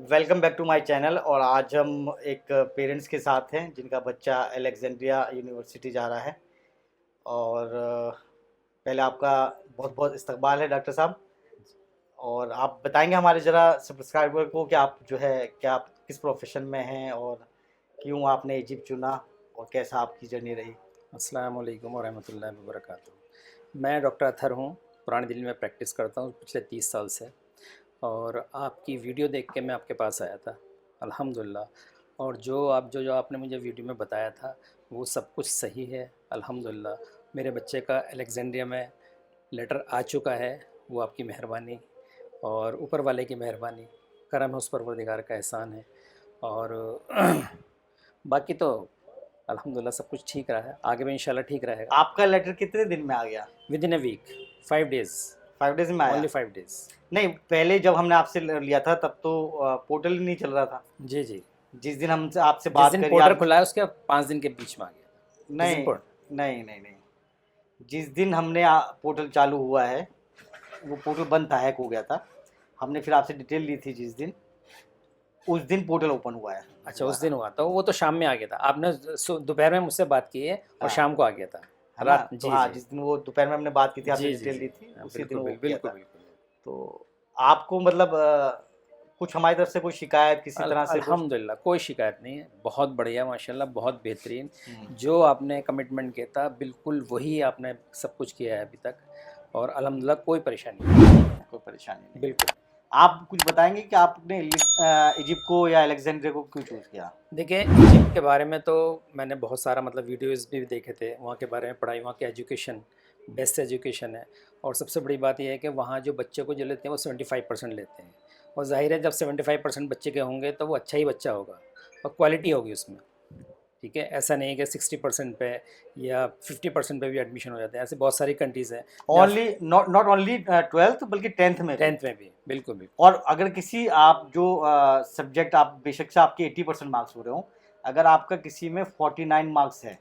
Welcome back to my channel. और आज हम एक पेरेंट्स के साथ हैं जिनका बच्चा अलेक्जेंड्रिया यूनिवर्सिटी जा रहा है। और पहले आपका बहुत बहुत इस्तकबाल है डॉक्टर साहब। और आप बताएंगे हमारे ज़रा सब्सक्राइबर को कि आप जो है क्या आप किस प्रोफेशन में हैं और क्यों आपने इजिप्ट चुना और कैसा आपकी जर्नी रही। अस्सलाम वालेकुम वरहमतुल्लाहि वबरकातुहू। मैं डॉक्टर अतहर हूँ, पुरानी दिल्ली में प्रैक्टिस करता हूँ पिछले 30 साल से। और आपकी वीडियो देख के मैं आपके पास आया था, अल्हम्दुलिल्लाह। और जो आपने मुझे वीडियो में बताया था वो सब कुछ सही है, अल्हम्दुलिल्लाह। मेरे बच्चे का अलेक्जेंड्रिया में लेटर आ चुका है, वो आपकी मेहरबानी और ऊपर वाले की मेहरबानी, करम है, उस परवरदिगार का एहसान है। और बाकी तो अल्हम्दुलिल्लाह सब कुछ ठीक रहा है, आगे भी इंशाल्लाह ठीक रहेगा। आपका लेटर कितने दिन में आ गया? Within a week, 5 days, 5 days में आया? Only 5 days. नहीं, पहले जब हमने आपसे लिया था तब तो पोर्टल ही नहीं चल रहा था। जी जी। जिस दिन हमसे आपसे जिस बात दिन करी पोर्टर आप। खुला है उसके 5 दिन के बीच में आ गया। जिस दिन नहीं पोर्ट नहीं नहीं नहीं, जिस दिन हमने पोर्टल चालू हुआ है वो पोर्टल बंद था, हैक हो गया था। हमने फिर आपसे डिटेल ली थी जिस दिन, उस दिन पोर्टल ओपन हुआ है अच्छा, उस दोबारा। दिन हुआ तो वो तो शाम में आ गया था। आपने दोपहर में मुझसे बात की है और हाँ, शाम को आ गया था है ना? रात। तो जी हाँ, जी जिस दिन वो दोपहर में हमने बात की थी, आपसे जी जी डिटेल जी। दी थी, हाँ, उसी दिन बिल्कुल वो बिल्कुल किया बिल्कुल था। बिल्कुल। तो आपको मतलब कुछ हमारी तरफ से कोई शिकायत किसी तरह से कुछ? अल्हम्दुलिल्लाह कोई शिकायत नहीं है, बहुत बढ़िया माशाल्लाह, बहुत बेहतरीन। हम्म, जो आपने कमिटमेंट किया था बिल्कुल वही आपने सब कुछ किया है अभी तक, और अल्हम्दुलिल्लाह कोई परेशानी नहीं। कोई परेशानी नहीं है। बिल्कुल। आप कुछ बताएंगे कि आपने इजिप्ट को या अलेक्जेंड्रिया को क्यों चूज़ किया? देखिए, इजिप्ट के बारे में तो मैंने बहुत सारा मतलब वीडियोज़ भी देखे थे, वहाँ के बारे में पढ़ाई, वहाँ की एजुकेशन बेस्ट एजुकेशन है। और सबसे बड़ी बात यह है कि वहाँ जो बच्चे को जो लेते हैं वो 75% लेते हैं। और ज़ाहिर है जब 75% बच्चे के होंगे तो वो अच्छा ही बच्चा होगा और क्वालिटी होगी उसमें। ठीक है, ऐसा नहीं है कि 60% पे या 50% पे भी एडमिशन हो जाते हैं। ऐसे बहुत सारी कंट्रीज़ हैं जहाँ only not not only 12th बल्कि 10th में भी। 10th में भी, बिल्कुल बिल्कुल। और अगर किसी आप जो सब्जेक्ट आप बेशक से आपके 80% मार्क्स हो रहे हो, अगर आपका किसी में 49 मार्क्स है,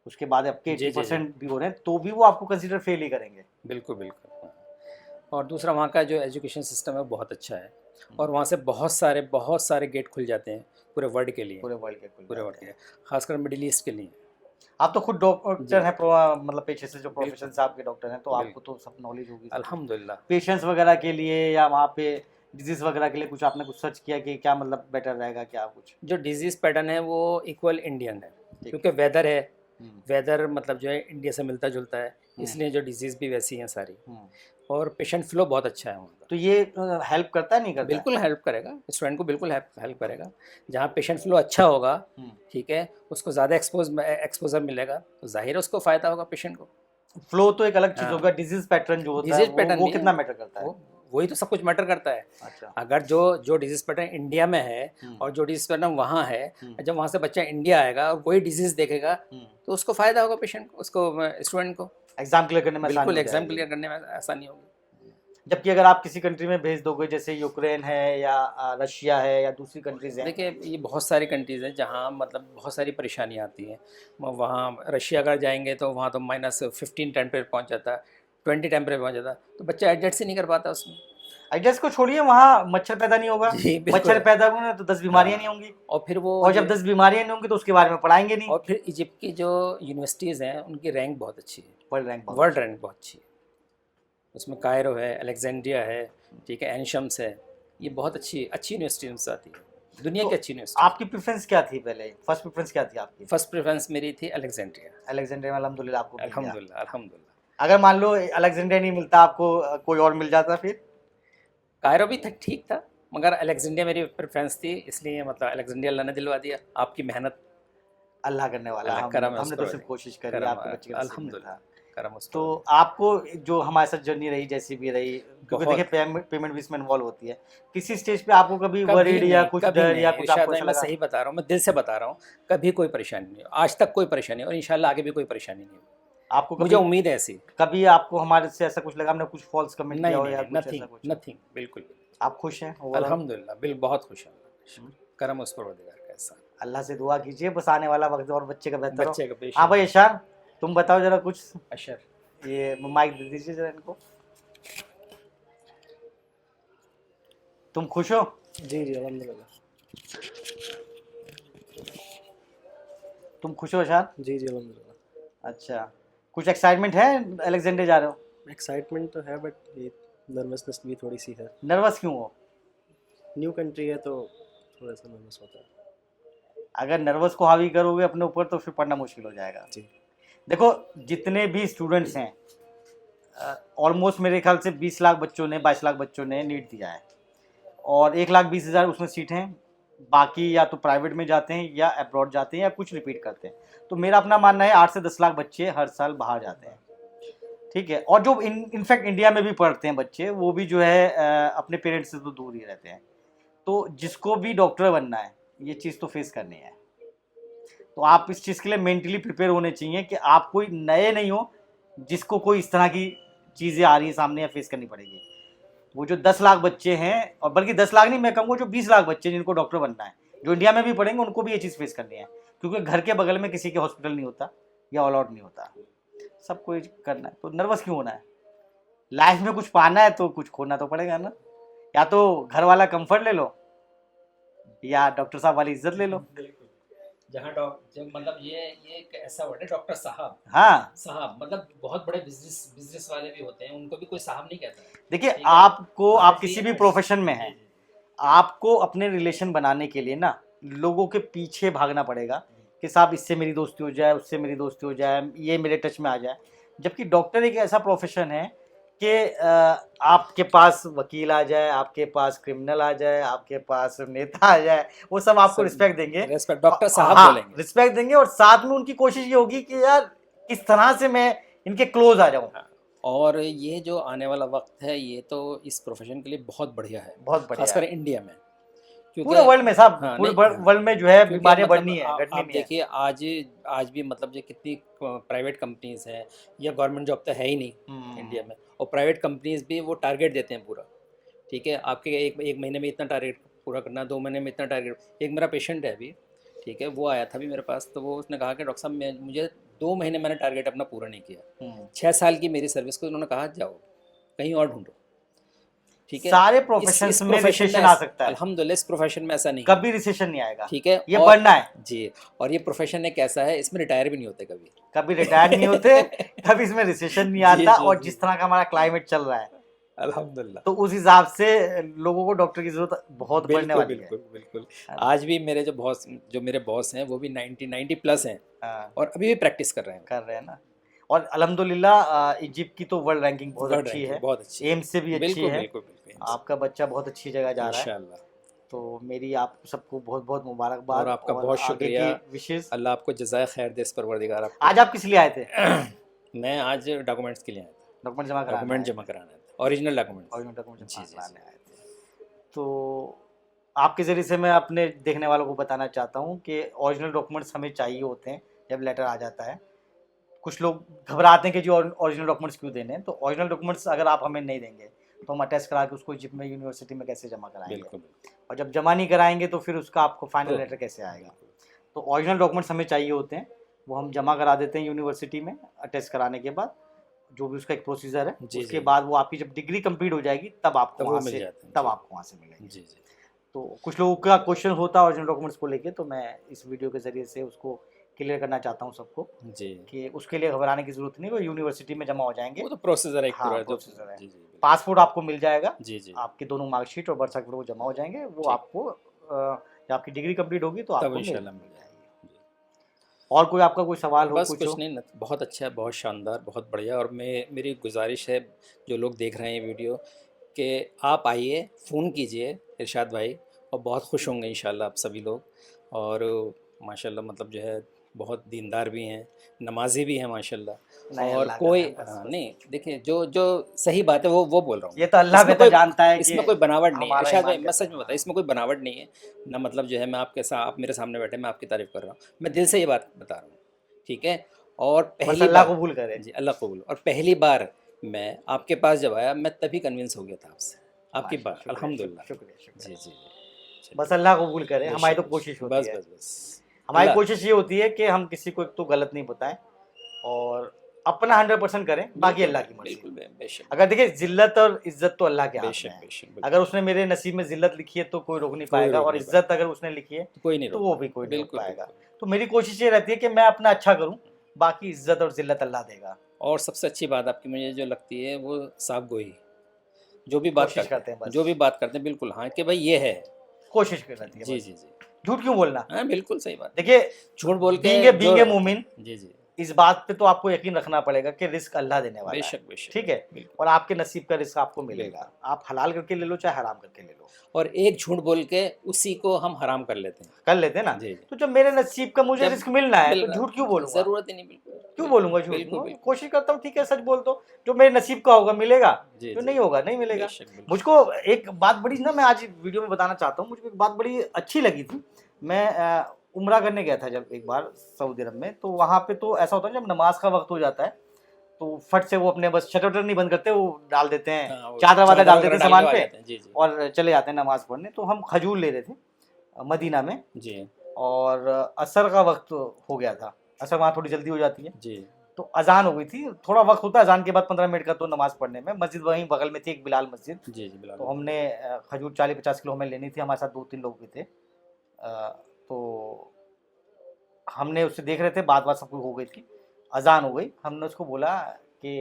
उसके बाद आपके जी जी जी, 80% भी हो रहे हैं, तो भी वो आपको कंसिडर फेल ही करेंगे। बिल्कुल बिल्कुल। हाँ। और दूसरा वहाँ का जो एजुकेशन सिस्टम है वो बहुत अच्छा है। और वहाँ से बहुत सारे गेट खुल जाते हैं पूरे वर्ल्ड के लिए, पूरे वर्ल्ड के खुल पूरे वर्ल्ड जाते के हैं। लिए, खासकर मिडिल ईस्ट के लिए। आप तो खुद डॉक्टर जी, हैं, मतलब पेशे से जो प्रोफेशन बिल्कुल से आपके डॉक्टर हैं, तो आपको बिल्कुल। तो सब नॉलेज होगी ज़रूर। अल्हम्दुलिल्लाह। पेशेंट्स वगैरह के लिए या वहाँ पे डिजीज़ वगैरह के लिए कुछ आपने कुछ सर्च किया कि क्या मतलब बेटर रहेगा, क्या कुछ? जो डिज़ीज़ पैटर्न है वो इक्वल इंडियन है, ठीक क्योंकि है। वेदर है, हुँ, वेदर मतलब जो है इंडिया से मिलता जुलता है, हुँ, इसलिए जो डिज़ीज़ भी वैसी हैं सारी। हुँ। और पेशेंट फ्लो बहुत अच्छा है वहाँ का। तो ये हेल्प करता है, नहीं करता है? बिल्कुल हेल्प करेगा, स्टूडेंट को बिल्कुल हेल्प हेल्प करेगा। जहाँ पेशेंट फ्लो अच्छा होगा, हुँ। ठीक है, उसको ज़्यादा एक्सपोज़र मिलेगा तो ज़ाहिर है उसको फ़ायदा होगा पेशेंट को। फ्लो तो एक अलग चीज़ हाँ, होगा, डिजीज़ पैटर्न जो होता है डिज़ीज़ पैटर्न वो भी है, कितना मैटर करता है? वो वही तो सब कुछ मैटर करता है। अच्छा। अगर जो जो डिज़ीज़ पैटर्न इंडिया में है हुँ, और जो डिज़ीज़ पैटर्न वहाँ है, हुँ, जब वहाँ से बच्चा इंडिया आएगा और वही डिज़ीज़ देखेगा हुँ। तो उसको फ़ायदा होगा, पेशेंट को, उसको स्टूडेंट को। एग्ज़ाम क्लियर करने में आसानी बिल्कुल हो एग्ज़ाम जाएगी। क्लियर करने में आसानी होगी। जबकि अगर आप किसी कंट्री में भेज दोगे, जैसे यूक्रेन है या रशिया है या दूसरी कंट्रीज़ हैं। देखिए, ये बहुत सारी कंट्रीज़ हैं जहाँ मतलब बहुत सारी परेशानी आती है। वहाँ रशिया अगर जाएंगे तो वहाँ तो -15 टेम्परेचर पहुँच जाता है, 20 टेम्परेचर पहुँच जाता है, तो बच्चा एडजस्ट ही नहीं कर पाता उसमें। एड्रेस को छोड़िए, वहाँ मच्छर पैदा नहीं होगा। जी मच्छर बिल्कुल। पैदा होंगे तो 10 बीमारियाँ नहीं हाँ, होंगी। और फिर वो और जो जब 10 बीमारियाँ नहीं होंगी तो उसके बारे में पढ़ाएंगे नहीं। और फिर इजिप्ट की जो यूनिवर्सिटीज़ हैं उनकी रैंक बहुत अच्छी है, वर्ल्ड रैंक बहुत वर्ल्ड अच्छी है। रैंक बहुत अच्छी है। उसमें कायरो है, अलेक्जेंड्रिया है, ठीक है, एनशम्स है। ये बहुत अच्छी अच्छी यूनिवर्सिटी से आती है, दुनिया तो की अच्छी यूनिवर्सिटी है। आपकी प्रेफरेंस क्या थी पहले? फर्स्ट प्रेफरेंस क्या थी आपकी? फर्स्ट प्रेफरेंस मेरी थी अलेक्जेंड्रिया। अलेक्जेंड्रिया में अल्हम्दुलिल्लाह आपको मिल गया। अल्हम्दुलिल्लाह अल्हम्दुलिल्लाह। अगर मान लो अलेक्जेंड्रिया नहीं मिलता आपको, कोई और मिल जाता फिर? कायरो भी ठीक था, मगर अलेक्जेंड्रिया मेरी प्रेफरेंस थी, इसलिए मतलब अलेक्जेंड्रिया अल्लाह ने दिलवा दिया। आपकी मेहनत, अल्लाह करने वाला, अल्लाह हम करम है उस हमने तो पर, सिर्फ कोशिश करी, करम, आपके बच्चे के नसीब में था। अल्हम्दुलिल्लाह करम उस तो पर। आपको जो हमारे साथ जर्नी रही, जैसी भी रही, क्योंकि देखिए बहुत। पेमेंट भी इसमें इन्वॉल्व होती है, किसी स्टेज पे आपको कभी वरीड या कुछ कभी डर या नहीं कुछ इरशाद आपको भाई, ऐसा मैं लगा? सही बता रहा हूँ, मैं दिल से बता रहा हूँ, कभी कोई परेशानी नहीं, आज तक कोई परेशानी नहीं, और इंशाल्लाह आगे भी कोई परेशानी नहीं होगी। आपको मुझे कभी उम्मीद है ऐसी। कभी आपको हमारे से ऐसा कुछ लगा, हमने कुछ फॉल्स कमेंट किया नहीं हो नहीं या नहीं, कुछ ऐसा नथिंग कुछ? नथिंग, बिल्कुल भी। आप खुश हैं ओवरऑल? अल्हम्दुलिल्लाह, बहुत खुश हूँ, करम उस परवरदिगार का एहसान। अल्लाह से दुआ कीजिए बस आने वाला वक्त और बच्चे का बेहतर हो। बच्चे का हाँ भाई बेशक। ईशान, तुम बताओ जरा कुछ। अशर। ये माइक दे दीजिए जरा इनको। तुम खुश हो? जी जी अल्हम्दुलिल्लाह। तुम खुश हो शायद? जी जी अल्हम्दुलिल्लाह। अच्छा, कुछ एक्साइटमेंट है अलेक्जेंड्रिया जा रहे हो? एक्साइटमेंट तो है बट ये नर्वसनेस भी थोड़ी सी है। नर्वस क्यों हो? न्यू कंट्री है तो थोड़ा सा नर्वस होता है। अगर नर्वस को हावी करोगे अपने ऊपर तो फिर पढ़ना मुश्किल हो जाएगा। जी देखो, जितने भी स्टूडेंट्स हैं, ऑलमोस्ट मेरे ख्याल से 20 लाख बच्चों ने, 22 लाख बच्चों ने नीट दिया है, और 1,20,000 उसमें सीट हैं। बाकी या तो प्राइवेट में जाते हैं या अब्रॉड जाते हैं या कुछ रिपीट करते हैं। तो मेरा अपना मानना है 8 से 10 लाख बच्चे हर साल बाहर जाते हैं, ठीक है। और जो इनफैक्ट इंडिया में भी पढ़ते हैं बच्चे, वो भी जो है अपने पेरेंट्स से तो दूर ही रहते हैं। तो जिसको भी डॉक्टर बनना है, ये चीज़ तो फेस करनी है। तो आप इस चीज़ के लिए मेंटली प्रिपेयर होने चाहिए कि आप कोई नए नहीं हो जिसको कोई इस तरह की चीज़ें आ रही है सामने या फेस करनी पड़ेगी। वो जो 10 लाख बच्चे हैं, और बल्कि 10 लाख नहीं, मैं कहूँगा जो 20 लाख बच्चे जिनको डॉक्टर बनना है, जो इंडिया में भी पढ़ेंगे, उनको भी ये चीज़ फेस करनी है, क्योंकि घर के बगल में किसी के हॉस्पिटल नहीं होता या ऑल आउट नहीं होता, सबको करना है। तो नर्वस क्यों होना है? लाइफ में कुछ पाना है तो कुछ खोना तो पड़ेगा ना। या तो घर वाला कंफर्ट ले लो या डॉक्टर साहब वाली इज्जत ले लो। जहाँ जब मतलब ये एक ऐसा वर्ड है डॉक्टर साहब। हाँ, साहब मतलब बहुत बड़े बिजनेस वाले भी होते हैं, उनको भी कोई साहब नहीं कहता है। देखिए, ठीक है। आपको, आप किसी भी Yes. प्रोफेशन में हैं, जी, जी। आपको अपने रिलेशन बनाने के लिए ना लोगों के पीछे भागना पड़ेगा कि साहब इससे मेरी दोस्ती हो जाए, उससे मेरी दोस्ती हो जाए, ये मेरे टच में आ जाए। जबकि डॉक्टर एक ऐसा प्रोफेशन है कि आपके पास वकील आ जाए, आपके पास क्रिमिनल आ जाए, आपके पास नेता आ जाए, वो सब आपको सब रिस्पेक्ट देंगे, रेस्पेक्ट डॉक्टर साहब हाँ, बोलेंगे। रिस्पेक्ट देंगे, और साथ में उनकी कोशिश ये होगी कि यार किस तरह से मैं इनके क्लोज आ जाऊँ। और ये जो आने वाला वक्त है, ये तो इस प्रोफेशन के लिए बहुत बढ़िया है, बहुत बढ़िया खासकर है। इंडिया में, क्योंकि पूरे वर्ल्ड में साहब, हाँ, पूरे नहीं, वर्ल्ड में जो है क्योंकि बीमारियां मतलब बढ़नी है, घटनी आप नहीं है। देखिए आज भी मतलब जो कितनी प्राइवेट कंपनीज हैं, या गवर्नमेंट जॉब तो है ही नहीं इंडिया में, और प्राइवेट कंपनीज भी वो टारगेट देते हैं पूरा। ठीक है, आपके एक महीने में इतना टारगेट पूरा करना, 2 महीने में इतना टारगेट। एक मेरा पेशेंट है अभी, ठीक है, वो आया था अभी मेरे पास, तो वो उसने कहा कि डॉक्टर साहब मुझे 2 महीने मैंने टारगेट अपना पूरा नहीं किया। 6 साल की मेरी सर्विस को उन्होंने कहा जाओ कहीं और ढूंढो। ठीक है, सारे प्रोफेशंस में रिसेशन आ सकता है, अल्हम्दुलिल्लाह इस प्रोफेशन में ऐसा नहीं कभी रिसेशन नहीं आएगा। ठीक है, ये बढ़ना है जी। और ये प्रोफेशन एक ऐसा है, इसमें रिटायर भी नहीं होते कभी, कभी रिटायर नहीं होते, कभी इसमें रिसेशन नहीं जी, आता। जी, और जी। जिस तरह का हमारा क्लाइमेट चल रहा है, अल्हम्दुलिल्लाह। तो उस हिसाब से लोगों को डॉक्टर की जरूरत बहुत पड़ने बिल्कुल वाली बिल्कुल बिल्कुल। है। आज भी मेरे जो मेरे बॉस हैं, वो भी 90 प्लस हैं, हाँ, और अभी भी प्रैक्टिस कर रहे हैं। कर रहे हैं ना। और अल्हम्दुलिल्लाह इजिप्ट की तो वर्ल्ड रैंकिंग बहुत वर्ल्ड अच्छी रैंकिंग है, बहुत अच्छी है। एम्स से भी अच्छी बिल्कुल है। बिल्कुल बिल्कुल। आपका बच्चा बहुत अच्छी जगह जा रहा है, इंशाल्लाह। तो मेरी आप सबको बहुत बहुत मुबारकबाद और आपका बहुत आगे शुक्रिया। की विशेष। अल्लाह आपको जज़ाए खैर दे, इस परवरदिगार आपको। आज आप किस लिए आए थे? मैं आज डॉक्यूमेंट्स के लिए आया था, डॉक्यूमेंट जमा कराने डॉक्यूमेंट आए थे। जमा कराना था, ओरिजिनल डॉक्यूमेंट्स। और डॉक्यूमेंट जी, जमा जी, कराने आए थे। तो आपके ज़रिए से मैं अपने देखने वालों को बताना चाहता हूँ कि ओरिजिनल डॉक्यूमेंट्स हमें चाहिए होते हैं जब लेटर आ जाता है। कुछ लोग घबराते हैं कि जो ओरिजिनल डॉक्यूमेंट्स क्यों देने हैं, तो ओरिजिनल डॉक्यूमेंट्स अगर आप हमें नहीं देंगे तो हम अटेस्ट करा के उसको इजिप्ट में यूनिवर्सिटी में कैसे जमा कराएंगे, बिल्कुल और जब जमा नहीं कराएंगे तो फिर उसका आपको फाइनल तो लेटर कैसे आएगा। तो ओरिजिनल डॉक्यूमेंट्स हमें चाहिए होते हैं, वो हम जमा करा देते हैं यूनिवर्सिटी में अटेस्ट कराने के बाद, जो भी उसका एक प्रोसीजर है। जी, उसके जी। बाद वो आपकी जब डिग्री कंप्लीट हो जाएगी तब आपको तब वो वहाँ मिल से जाते हैं, तब जी। आपको वहाँ से मिलेंगे। जी जी तो कुछ लोगों का क्वेश्चन होता है ओरिजिनल डॉक्यूमेंट्स को लेके, तो मैं इस वीडियो के जरिए से उसको क्लियर करना चाहता हूँ सबको जी। कि उसके लिए घबराने की जरूरत नहीं, वो यूनिवर्सिटी में जमा हो जाएंगे। वो तो प्रोसीजर है एक हाँ, पूरा, जो प्रोसीजर है। जी जी बिल्कुल। पासपोर्ट आपको मिल जाएगा, जी जी, आपके दोनों मार्कशीट और बर्थ सर्टिफिकेट वो जमा हो जाएंगे, वो ठीक। आपको जब आपकी डिग्री कंप्लीट होगी तो तब आपको इंशाल्लाह मिल मिल जाएगी। जाएगी। और कोई आपका कोई सवाल हो, बस कुछ हो? कुछ नहीं, बहुत अच्छा है, बहुत शानदार, बहुत बढ़िया। और मेरी गुजारिश है जो लोग देख रहे हैं वीडियो, कि आप आइए, फ़ोन कीजिए इरशाद भाई, और बहुत खुश होंगे इंशाल्लाह आप सभी लोग। और माशाल्लाह मतलब जो है बहुत दीनदार भी हैं, नमाजी भी हैं माशाल्लाह। नहीं, और अल्लाह का कोई रहम, बस। नहीं, देखिए जो सही बात है वो बोल रहा हूँ। ये तो अल्लाह इसमें बेहतर कोई जानता है कि इसमें कोई बनावट नहीं है हमारा इरशाद ईमान भाई, मैं कैसा सच में है। बता, इसमें कोई बनावट नहीं है ना। मतलब जो है मैं आपके साथ, आप मेरे सामने बैठे, मैं आपकी तारीफ़ कर रहा हूँ, मैं दिल से ये बात बता रहा हूँ। ठीक है, और बस पहली अल्लाह बार, कबूल करे। जी अल्लाह कबूल। और पहली बार मैं आपके पास जब आया, मैं तभी कन्विंस हो गया था आपसे, आपकी बात, शुक्रिया, अल्हम्दुलिल्लाह। शुक्रिया, जी शुक्रिया। जी जी, बस अल्लाह कबूल करे, हमारी तो बेशक, कोशिश होती बस है। बस बस। हमारी अल्लाह, कोशिश ये होती है कि हम किसी को एक तो गलत नहीं बताएं, और अपना 100% करें, बाकी अल्लाह की मर्जी। बिल्कुल बेशक अगर देखिए जिल्लत और इज्जत तो अल्लाह के हाथ में बेशक है। बेशक अगर उसने मेरे नसीब में जिल्लत लिखी है तो कोई रोक नहीं कोई पाएगा, रोक और नहीं इज्जत अगर उसने लिखी है कोई नहीं तो रोक वो भी कोई नहीं रोक बिल्कुल पाएगा। बिल्कुल। तो मेरी कोशिश ये रहती है कि मैं अपना अच्छा करूं, बाकी इज्जत और जिल्लत अल्लाह देगा। और सबसे अच्छी बात आपकी मुझे जो लगती है वो साफ गोई, जो भी बात कोशिश करते करते हैं जो बस, भी बात करते हैं बिल्कुल हाँ कि भाई ये है। कोशिश कर रहती है जी बस। जी जी झूठ क्यों बोलना? हाँ बिल्कुल सही बात। देखिए झूठ बोल के बीइंग जो ए मोमिन, जी जी इस बात पे तो आपको यकीन रखना पड़ेगा कि रिस्क अल्लाह देने वाला है, बेशक बेशक ठीक है? बिल्कुल। और आपके नसीब का रिस्क आपको मिलेगा। आप हलाल करके ले लो चाहे हराम करके ले लो। और एक झूठ बोल के उसी को हम हराम कर लेते हैं। कर लेते हैं ना। जी जी तो जब मेरे नसीब का मुझे जब रिस्क मिलना है मिल तो रहा झूठ क्यों बोलूंगा? जरूरत ही नहीं बिल्कुल क्यों बोलूंगा झूठ? बिल्कुल मैं बिल्कुल कोशिश करता हूँ, ठीक है सच बोल दो, जो मेरे नसीब का होगा मिलेगा, जी जो जी नहीं होगा नहीं मिलेगा। बेशक बिल्कुल। मुझको एक बात बड़ी ना, मैं आज वीडियो में बताना चाहता हूँ, मुझको एक बात बड़ी अच्छी लगी थी। मैं उम्रा करने गया था जब एक बार सऊदी अरब में, तो वहाँ पे तो ऐसा होता है जब नमाज का वक्त हो जाता है तो फट से वो अपने बस शटर नहीं बंद करते, वो डाल देते हैं हाँ, वो चादर वादर डाल देते हैं वगैरह सामान डाल के पे आ जाते हैं। जी जी और चले जाते हैं नमाज पढ़ने। तो हम खजूर ले रहे थे मदीना में, जी और असर का वक्त हो गया था। असर वहाँ थोड़ी जल्दी हो जाती है, जी तो अजान हो गई थी, थोड़ा वक्त होता है अजान के बाद 15 मिनट का तो नमाज पढ़ने में। मस्जिद वहीं बगल में थी, एक बिलाल मस्जिद। जी जी बिल्कुल। तो हमने खजूर 40-50 किलो हमें लेनी थी, हमारे साथ 2-3 लोग भी थे। तो हमने उससे देख रहे थे, बात सब कुछ हो गई थी, अजान हो गई। हमने उसको बोला कि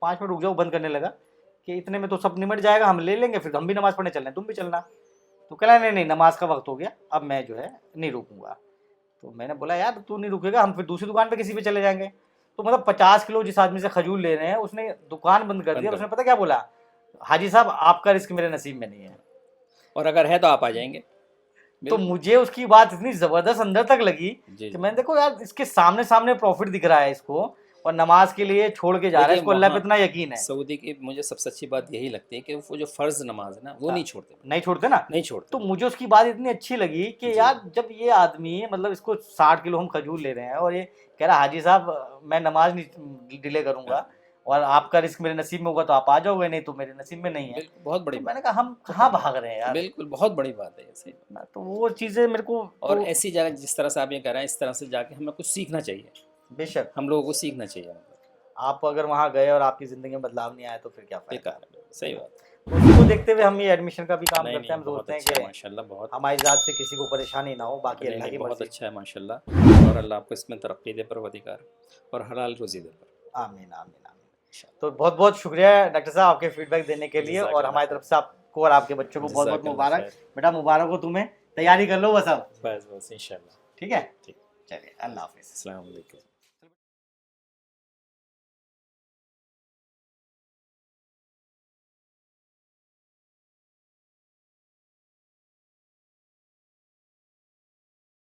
5 मिनट रुक जाओ, बंद करने लगा कि इतने में तो सब निमट जाएगा, हम ले लेंगे, फिर हम भी नमाज पढ़ने चल रहे हैं, तुम भी चलना। तो कहला नहीं नहीं, नमाज का वक्त हो गया, अब मैं जो है नहीं रुकूंगा। तो मैंने बोला यार तू नहीं रुकेगा, हम फिर दूसरी दुकान पे किसी पे चले जाएंगे। तो मतलब 50 किलो जिस आदमी से खजूर ले रहे हैं उसने दुकान बंद कर दी, और उसने पता क्या बोला, हाजी साहब आपका रिस्क मेरे नसीब में नहीं है, और अगर है तो आप आ जाएंगे। तो मुझे उसकी बात इतनी जबरदस्त अंदर तक लगी जी कि मैंने देखो यार इसके सामने सामने प्रॉफिट दिख रहा है इसको, और नमाज के लिए छोड़ के जा रहा है, देखिए इसको अल्लाह पे वहाँ इतना यकीन है। सऊदी की मुझे सबसे अच्छी बात यही लगती है कि वो जो फर्ज नमाज है ना वो हाँ, नहीं छोड़ते नहीं छोड़ते ना। नहीं छोड़ते। तो मुझे उसकी बात इतनी अच्छी लगी कि जी। यार जब ये आदमी मतलब इसको 60 किलो हम खजूर ले रहे हैं और ये कह रहा हाजी साहब मैं नमाज नहीं डिले करूंगा, और आपका रिस्क मेरे नसीब में होगा तो आप आ जाओगे, नहीं तो मेरे नसीब में नहीं है। बिल्कुल बहुत बड़ी तो बात मैंने कहा हम कहाँ भाग रहे हैं यार। बिल्कुल बहुत बड़ी बात है ऐसे। ना तो वो चीजें मेरे को और तो ऐसी जगह जिस तरह से आप ये कर रहे हैं इस तरह से जाके हमें कुछ सीखना चाहिए, बेशक हम लोगों को सीखना चाहिए। आप अगर वहाँ गए और आपकी जिंदगी में बदलाव नहीं आया तो फिर क्या फायदा। बेकार है, सही बात। उसको देखते हुए हम ये एडमिशन का भी काम नहीं करते हैं। नहीं हम बहुत सोचते हैं अच्छा है कि माशाल्लाह, बहुत हमारी जात से किसी को परेशानी ना हो, बाकी नहीं, अल्लाह नहीं, की बहुत मर्जी। अच्छा है माशाल्लाह। और अल्लाह आपको इसमें तरक्की दे, परवरदिगार, और हलाल रोजी दे पर। आमीन आमीन आमीन। तो बहुत बहुत शुक्रिया डॉक्टर साहब आपके फीडबैक देने के लिए, और हमारी तरफ से आपको और आपके बच्चों को बहुत बहुत मुबारक। बेटा मुबारक हो तुम्हें, तैयारी कर लो बस अब। बस बस इंशाल्लाह। ठीक है, ठीक। चलिए अल्लाह हाफिज़। अस्सलाम वालेकुम।